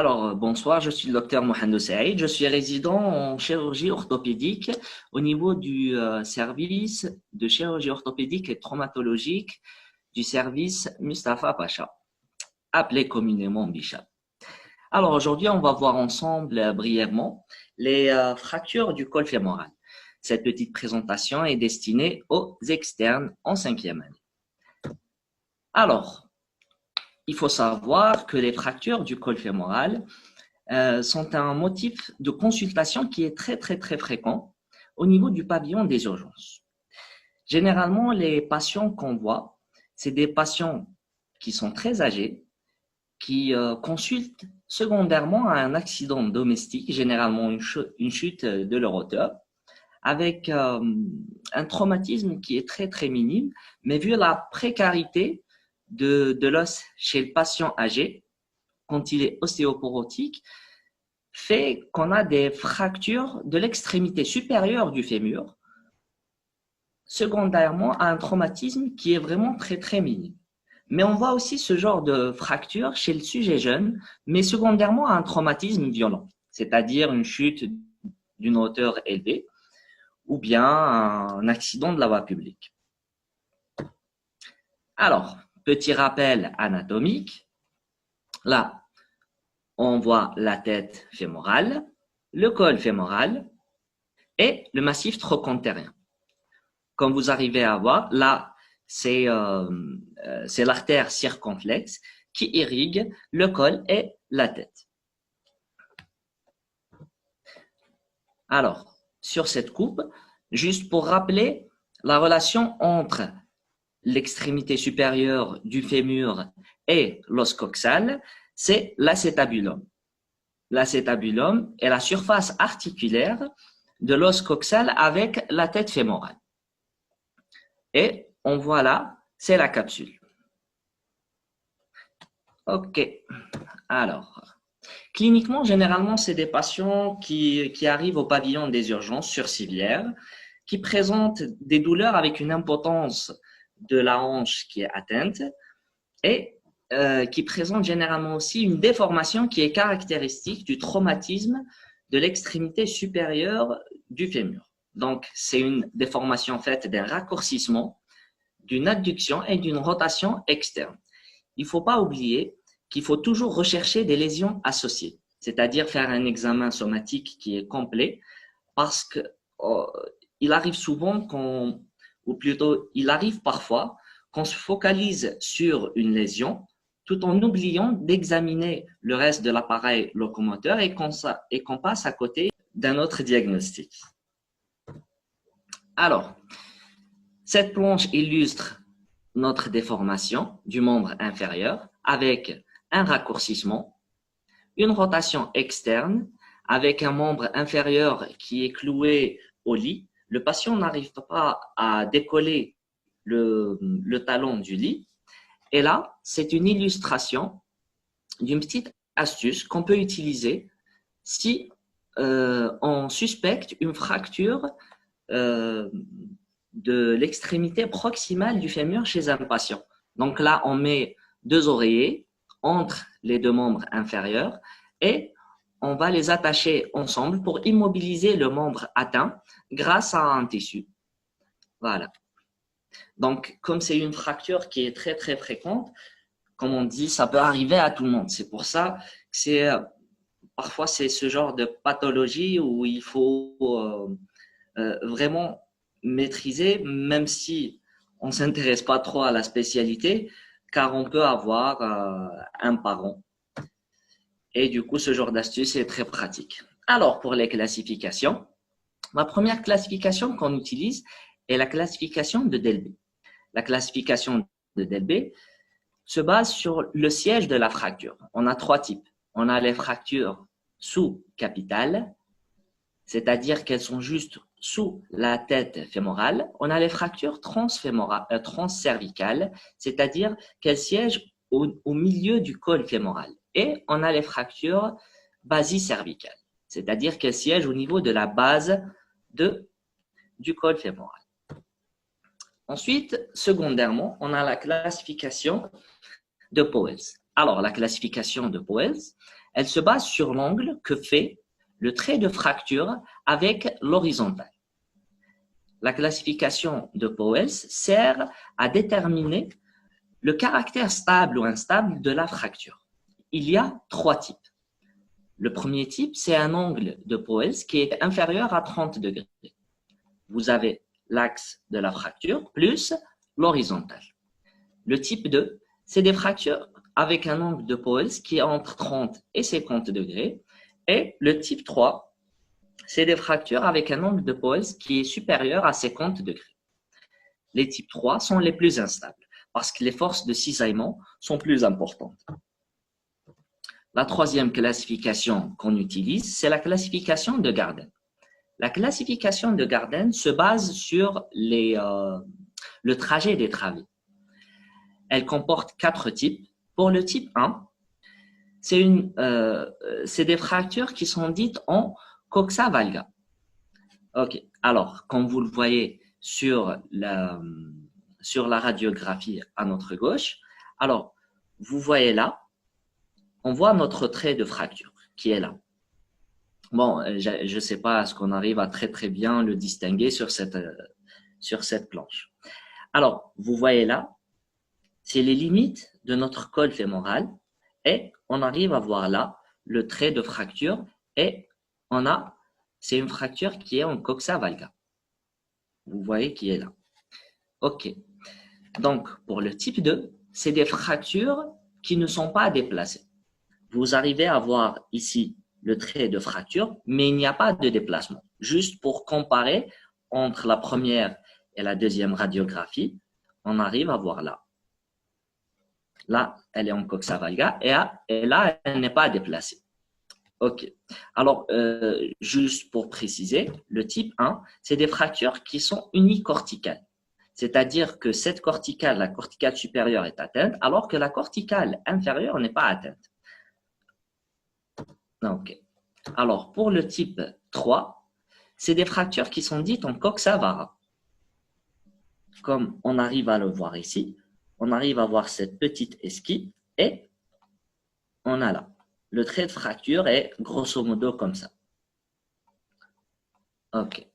Bonsoir, je suis le docteur Mohamed Saïd. Je suis résident en chirurgie orthopédique au niveau du service de chirurgie orthopédique et traumatologique du service Mustapha Pacha, appelé communément Bichat. Alors, aujourd'hui, on va voir ensemble brièvement les fractures du col fémoral. Cette petite présentation est destinée aux externes en 5e année. Alors, il faut savoir que les fractures du col fémoral sont un motif de consultation qui est très fréquent au niveau du pavillon des urgences. Généralement, les patients qu'on voit, c'est des patients qui sont très âgés, qui consultent secondairement à un accident domestique, généralement une chute de leur hauteur, avec un traumatisme qui est très minime, mais vu la précarité de l'os chez le patient âgé, quand il est ostéoporotique, fait qu'on a des fractures de l'extrémité supérieure du fémur, secondairement à un traumatisme qui est vraiment très minime. Mais on voit aussi ce genre de fracture chez le sujet jeune, mais secondairement à un traumatisme violent, c'est-à-dire une chute d'une hauteur élevée ou bien un accident de la voie publique. Alors, petit rappel anatomique. Là, on voit la tête fémorale, le col fémoral et le massif trochantérien. Comme vous arrivez à voir, là, c'est l'artère circonflexe qui irrigue le col et la tête. Alors, sur cette coupe, juste pour rappeler la relation entre l'extrémité supérieure du fémur et l'os coxal, c'est l'acétabulum. L'acétabulum est la surface articulaire de l'os coxal avec la tête fémorale. Et on voit là, c'est la capsule. Ok. Alors, cliniquement, généralement, c'est des patients qui arrivent au pavillon des urgences sur civière, qui présentent des douleurs avec une impotence de la hanche qui est atteinte et qui présente généralement aussi une déformation qui est caractéristique du traumatisme de l'extrémité supérieure du fémur. Donc, c'est une déformation faite d'un raccourcissement, d'une adduction et d'une rotation externe. Il ne faut pas oublier qu'il faut toujours rechercher des lésions associées, c'est-à-dire faire un examen somatique qui est complet, parce que il arrive souvent ou plutôt il arrive parfois qu'on se focalise sur une lésion tout en oubliant d'examiner le reste de l'appareil locomoteur et qu'on passe à côté d'un autre diagnostic. Alors, cette planche illustre notre déformation du membre inférieur avec un raccourcissement, une rotation externe avec un membre inférieur qui est cloué au lit. Le patient n'arrive pas à décoller le talon du lit. Et là, c'est une illustration d'une petite astuce qu'on peut utiliser si on suspecte une fracture de l'extrémité proximale du fémur chez un patient. Donc là, on met 2 oreillers entre les 2 membres inférieurs et on va les attacher ensemble pour immobiliser le membre atteint grâce à un tissu. Voilà. Donc, comme c'est une fracture qui est très fréquente, comme on dit, ça peut arriver à tout le monde. C'est pour ça que parfois c'est ce genre de pathologie où il faut vraiment maîtriser, même si on ne s'intéresse pas trop à la spécialité, car on peut avoir un parent. Et du coup, ce genre d'astuce est très pratique. Alors, pour les classifications, la première classification qu'on utilise est la classification de Delbé. La classification de Delbé se base sur le siège de la fracture. On a 3 types. On a les fractures sous-capitales, c'est-à-dire qu'elles sont juste sous la tête fémorale. On a les fractures transcervicales, c'est-à-dire qu'elles siègent au milieu du col fémoral. Et on a les fractures basicervicales, c'est-à-dire qu'elles siègent au niveau de la base du col fémoral. Ensuite, secondairement, on a la classification de Powell. Alors, la classification de Poels, elle se base sur l'angle que fait le trait de fracture avec l'horizontale. La classification de Poels sert à déterminer le caractère stable ou instable de la fracture. Il y a 3 types. Le premier type, c'est un angle de Poels qui est inférieur à 30 degrés. Vous avez l'axe de la fracture plus l'horizontale. Le type 2, c'est des fractures avec un angle de Poels qui est entre 30 et 50 degrés. Et le type 3, c'est des fractures avec un angle de Poels qui est supérieur à 50 degrés. Les types 3 sont les plus instables parce que les forces de cisaillement sont plus importantes. La troisième classification qu'on utilise, c'est la classification de Garden. La classification de Garden se base sur le trajet des travées. Elle comporte 4 types. Pour le type 1, c'est des fractures qui sont dites en coxa valga. Ok. Alors, comme vous le voyez sur la radiographie à notre gauche, alors, vous voyez là, on voit notre trait de fracture qui est là. Bon, je ne sais pas, est-ce qu'on arrive à très bien le distinguer sur cette planche. Alors, vous voyez là, c'est les limites de notre col fémoral et on arrive à voir là le trait de fracture et c'est une fracture qui est en coxa valga. Vous voyez qui est là. Ok. Donc, pour le type 2, c'est des fractures qui ne sont pas déplacées. Vous arrivez à voir ici le trait de fracture, mais il n'y a pas de déplacement. Juste pour comparer entre la première et la deuxième radiographie, on arrive à voir là. Là, elle est en coxa valga et là, elle n'est pas déplacée. Ok. Alors, juste pour préciser, le type 1, c'est des fractures qui sont unicorticales. C'est-à-dire que cette corticale, la corticale supérieure est atteinte, alors que la corticale inférieure n'est pas atteinte. Ok. Alors, pour le type 3, c'est des fractures qui sont dites en coxa vara. Comme on arrive à le voir ici, on arrive à voir cette petite esquisse et on a là. Le trait de fracture est grosso modo comme ça. Ok.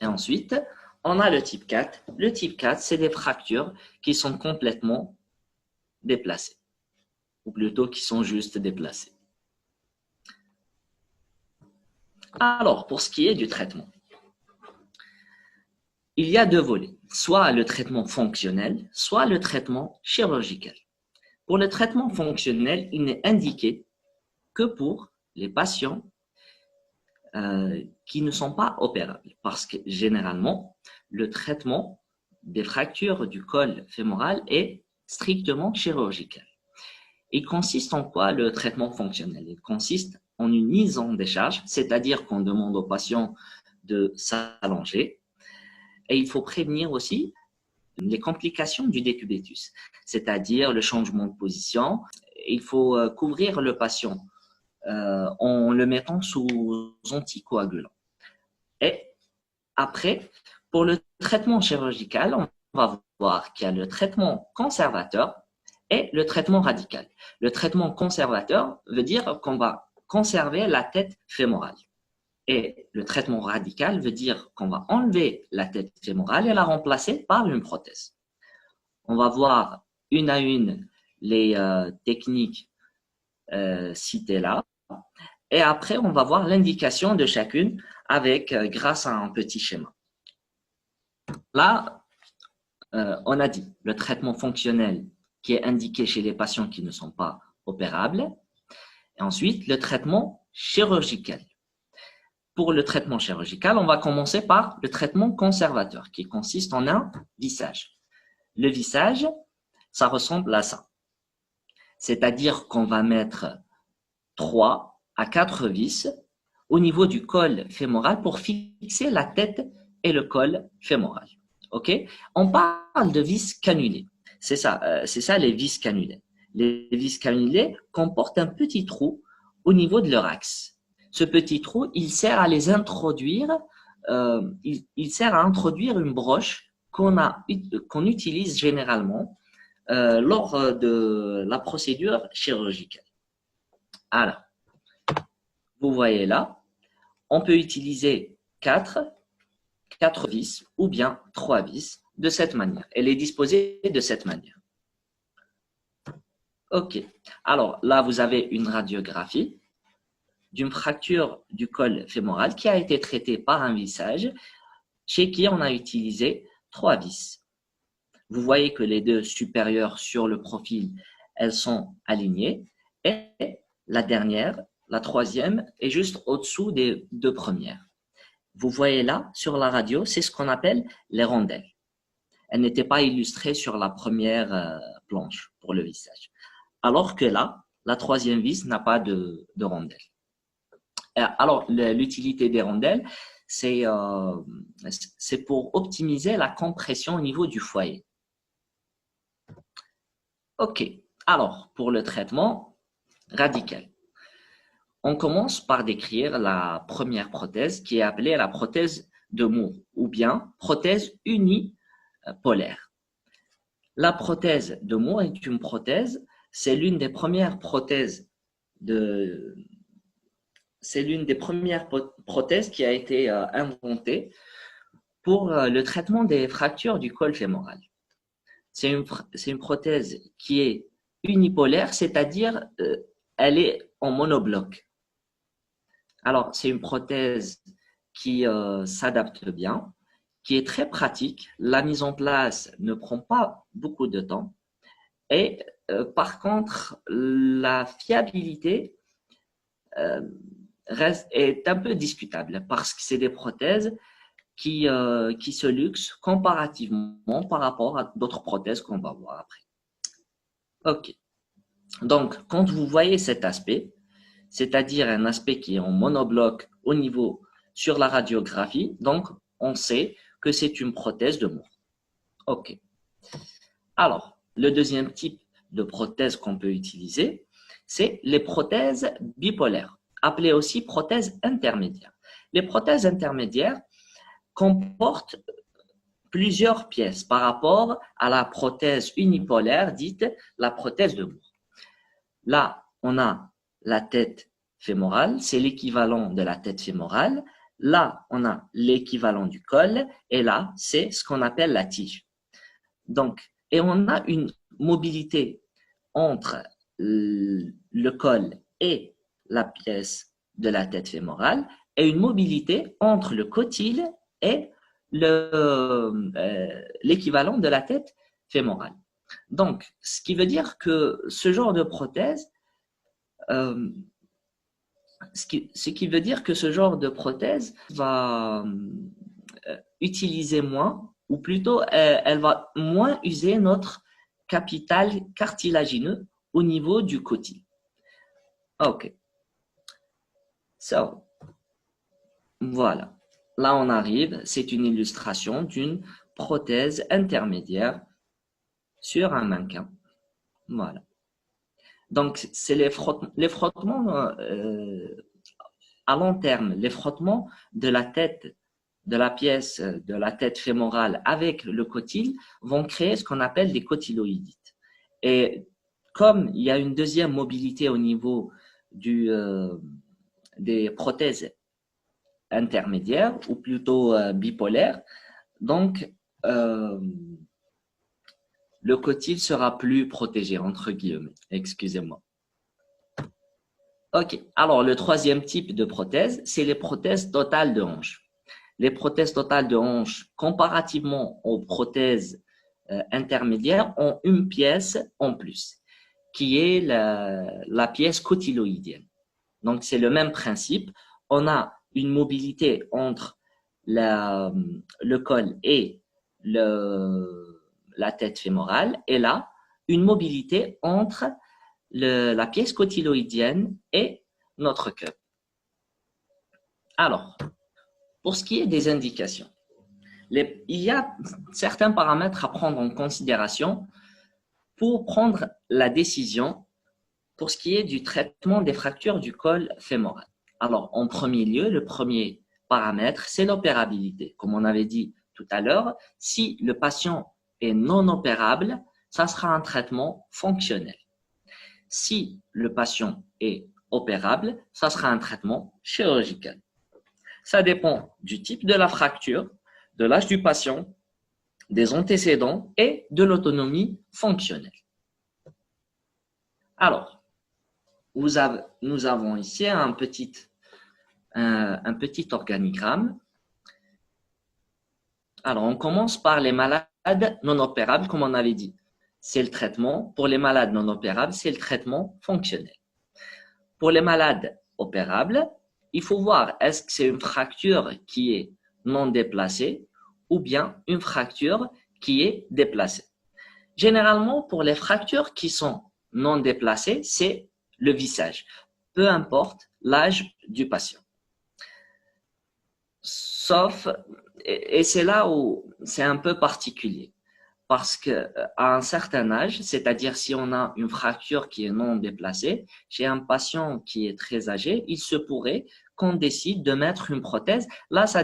Et ensuite, on a le type 4. Le type 4, c'est des fractures qui sont complètement déplacées. Ou plutôt qui sont juste déplacées. Alors, pour ce qui est du traitement, il y a 2 volets, soit le traitement fonctionnel, soit le traitement chirurgical. Pour le traitement fonctionnel, il n'est indiqué que pour les patients qui ne sont pas opérables, parce que généralement, le traitement des fractures du col fémoral est strictement chirurgical. Il consiste en quoi le traitement fonctionnel? Il consiste en une mise en décharge, c'est-à-dire qu'on demande au patient de s'allonger. Et il faut prévenir aussi les complications du décubitus, c'est-à-dire le changement de position. Il faut couvrir le patient en le mettant sous anticoagulant. Et après, pour le traitement chirurgical, on va voir qu'il y a le traitement conservateur et le traitement radical. Le traitement conservateur veut dire qu'on va conserver la tête fémorale. Et le traitement radical veut dire qu'on va enlever la tête fémorale et la remplacer par une prothèse. On va voir une à une les techniques citées là. Et après, on va voir l'indication de chacune grâce à un petit schéma. Là, on a dit le traitement fonctionnel qui est indiqué chez les patients qui ne sont pas opérables. Et ensuite, le traitement chirurgical. Pour le traitement chirurgical, on va commencer par le traitement conservateur qui consiste en un vissage. Le vissage, ça ressemble à ça. C'est-à-dire qu'on va mettre 3 à 4 vis au niveau du col fémoral pour fixer la tête et le col fémoral. Ok? On parle de vis cannulés. C'est ça les vis cannulés. Les vis cannulés comportent un petit trou au niveau de leur axe. Ce petit trou, il sert à les introduire, il sert à introduire une broche qu'on utilise généralement lors de la procédure chirurgicale. Alors, vous voyez là, on peut utiliser 4 vis ou bien 3 vis de cette manière. Elle est disposée de cette manière. OK. Alors là, vous avez une radiographie d'une fracture du col fémoral qui a été traitée par un vissage chez qui on a utilisé 3 vis. Vous voyez que les deux supérieures sur le profil, elles sont alignées et la dernière, la troisième, est juste au-dessous des deux premières. Vous voyez là, sur la radio, c'est ce qu'on appelle les rondelles. Elles n'étaient pas illustrées sur la première planche pour le vissage. Alors que là, la troisième vis n'a pas de rondelles. Alors, l'utilité des rondelles, c'est pour optimiser la compression au niveau du foyer. OK. Alors, pour le traitement radical, on commence par décrire la première prothèse qui est appelée la prothèse de Moore ou bien prothèse unipolaire. La prothèse de Moore est une prothèse, c'est l'une des premières prothèses qui a été inventée pour le traitement des fractures du col fémoral. C'est une prothèse qui est unipolaire, c'est-à-dire elle est en monobloc. Alors, c'est une prothèse qui s'adapte bien, qui est très pratique. La mise en place ne prend pas beaucoup de temps. Et par contre, la fiabilité est un peu discutable parce que c'est des prothèses qui se luxent comparativement par rapport à d'autres prothèses qu'on va voir après. OK. Donc, quand vous voyez cet aspect, c'est-à-dire un aspect qui est en monobloc au niveau sur la radiographie, donc on sait que c'est une prothèse de Moore. OK. Alors, le deuxième type de prothèse qu'on peut utiliser, c'est les prothèses bipolaires, appelées aussi prothèses intermédiaires. Les prothèses intermédiaires comportent plusieurs pièces par rapport à la prothèse unipolaire dite la prothèse de Moore. Là, on a la tête fémorale, c'est l'équivalent de la tête fémorale. Là, on a l'équivalent du col et là, c'est ce qu'on appelle la tige. Donc, et on a une mobilité entre le col et la pièce de la tête fémorale et une mobilité entre le cotyle et l'équivalent de la tête fémorale. Donc, ce qui veut dire que ce genre de prothèse, va utiliser moins, ou plutôt elle va moins user notre capital cartilagineux au niveau du cotyle. OK. So, voilà. Là, on arrive, c'est une illustration d'une prothèse intermédiaire sur un mannequin. Voilà. Donc, c'est les frottements à long terme, les frottements de la tête, de la pièce de la tête fémorale avec le cotyle vont créer ce qu'on appelle des cotyloïdites. Et comme il y a une deuxième mobilité au niveau des prothèses intermédiaires ou plutôt bipolaires, donc le cotyle sera plus protégé, entre guillemets. Excusez-moi. OK. Alors, le troisième type de prothèse, c'est les prothèses totales de hanche. Les prothèses totales de hanche, comparativement aux prothèses intermédiaires, ont une pièce en plus, qui est la pièce cotyloïdienne. Donc, c'est le même principe. On a une mobilité entre le col et la tête fémorale, et là, une mobilité entre la pièce cotyloïdienne et notre cœur. Alors, pour ce qui est des indications, il y a certains paramètres à prendre en considération pour prendre la décision pour ce qui est du traitement des fractures du col fémoral. Alors, en premier lieu, le premier paramètre, c'est l'opérabilité. Comme on avait dit tout à l'heure, si le patient est non opérable, ça sera un traitement fonctionnel. Si le patient est opérable, ça sera un traitement chirurgical. Ça dépend du type de la fracture, de l'âge du patient, des antécédents et de l'autonomie fonctionnelle. Alors, nous avons ici un petit organigramme. Alors, on commence par les malades non opérables, comme on avait dit. C'est le traitement. Pour les malades non opérables, c'est le traitement fonctionnel. Pour les malades opérables, il faut voir est-ce que c'est une fracture qui est non déplacée ou bien une fracture qui est déplacée. Généralement, pour les fractures qui sont non déplacées, c'est le vissage, peu importe l'âge du patient. Sauf, et c'est là où c'est un peu particulier, parce qu'à un certain âge, c'est-à-dire si on a une fracture qui est non déplacée, chez un patient qui est très âgé, il se pourrait qu'on décide de mettre une prothèse. Là, ça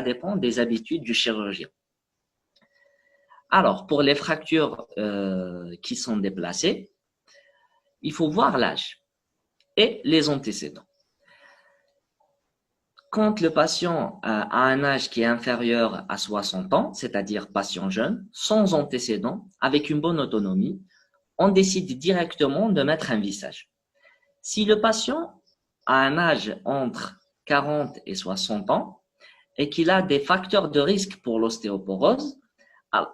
dépend des habitudes du chirurgien. Alors, pour les fractures qui sont déplacées, il faut voir l'âge et les antécédents. Quand le patient a un âge qui est inférieur à 60 ans, c'est-à-dire patient jeune, sans antécédents, avec une bonne autonomie, on décide directement de mettre un vissage. Si le patient a un âge entre 40 et 60 ans et qu'il a des facteurs de risque pour l'ostéoporose,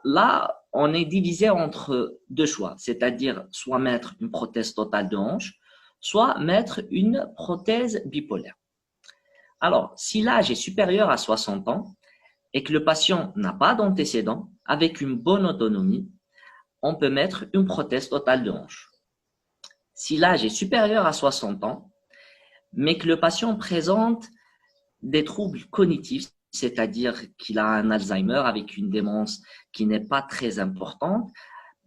là, on est divisé entre deux choix, c'est-à-dire soit mettre une prothèse totale de hanche, soit mettre une prothèse bipolaire. Alors, si l'âge est supérieur à 60 ans et que le patient n'a pas d'antécédents, avec une bonne autonomie, on peut mettre une prothèse totale de hanche. Si l'âge est supérieur à 60 ans, mais que le patient présente des troubles cognitifs, c'est-à-dire qu'il a un Alzheimer avec une démence qui n'est pas très importante,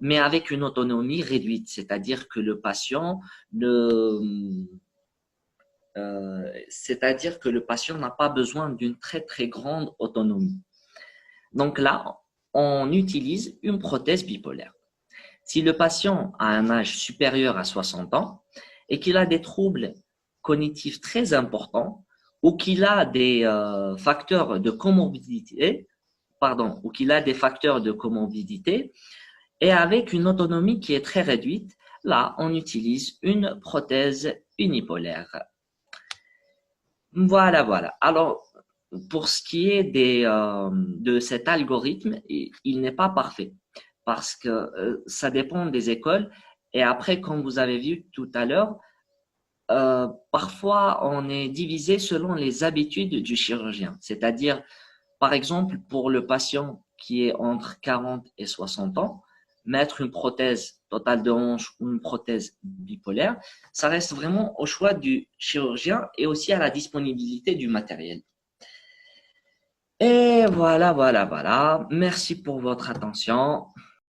mais avec une autonomie réduite, c'est-à-dire que le patient n'a pas besoin d'une très très grande autonomie. Donc là, on utilise une prothèse bipolaire. Si le patient a un âge supérieur à 60 ans et qu'il a des troubles cognitifs très importants ou qu'il a des facteurs de comorbidité, et avec une autonomie qui est très réduite, là, on utilise une prothèse unipolaire. Voilà. Alors, pour ce qui est de cet algorithme, il n'est pas parfait parce que ça dépend des écoles. Et après, comme vous avez vu tout à l'heure, parfois, on est divisé selon les habitudes du chirurgien. C'est-à-dire, par exemple, pour le patient qui est entre 40 et 60 ans, mettre une prothèse totale de hanche ou une prothèse bipolaire, ça reste vraiment au choix du chirurgien et aussi à la disponibilité du matériel. Et voilà. Merci pour votre attention.